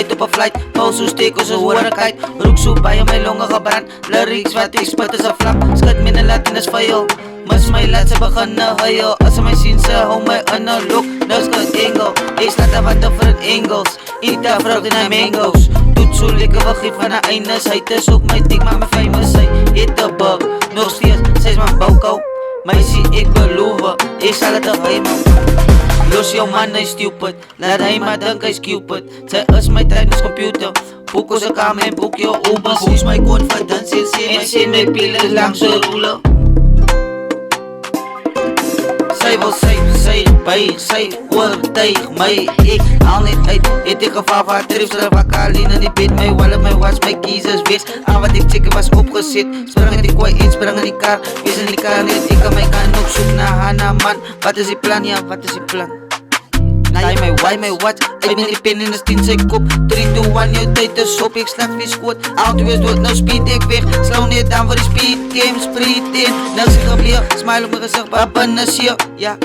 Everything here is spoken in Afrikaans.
ooit op 'n flight. Pause hoe steek ons 'n hoorigheid. Roek so baie my longe gebrand. Lyrics wat ek spit is 'n flap. Skud my in Latin is vuil. Mis my laat sy begin huil. As my sien sy hou my in 'n look. Nou skud engel. Ek staat wat different angles. Eat a fruit en mangoes. Doet so lekker wiggie van 'n eines. Hy is ook my dik maar my famous. Sy het 'n bug. Nog steeds, sy is my boukou. Meisie, ek beloof, ek sal het geheim hou. Los jou man, hy stupid. Laat hy maar dink hy's Cupid. Sy is my tijdens computer. Boek ons 'n kamer en boek jou Uber. Boost my confidence en sê my pile langs so roele. Sy wil sy by, sy oortuig my. Ek haal net uit, het ek gevaar van trips. Wakker alleen in die bed, my wallet, my watch, my keys is wees. Al wat ek check was opgeset. Spring in die kooi en spring in die kar. Wees in die kar net, ek en my kan ook soek na Hana man. Wat is die plan, ja, wat is die plan? Naai my why, my watch. Ek ben die pen in die 10 sy kop. 3, 2, 1, jou tyd is op. Ek slag wie skoot, al twee is dood. Nou speed ek weg, slou net aan vir die speed game. Spreed in, niks ek gebeur. Smile op my gezicht, maar binne is hier, ja.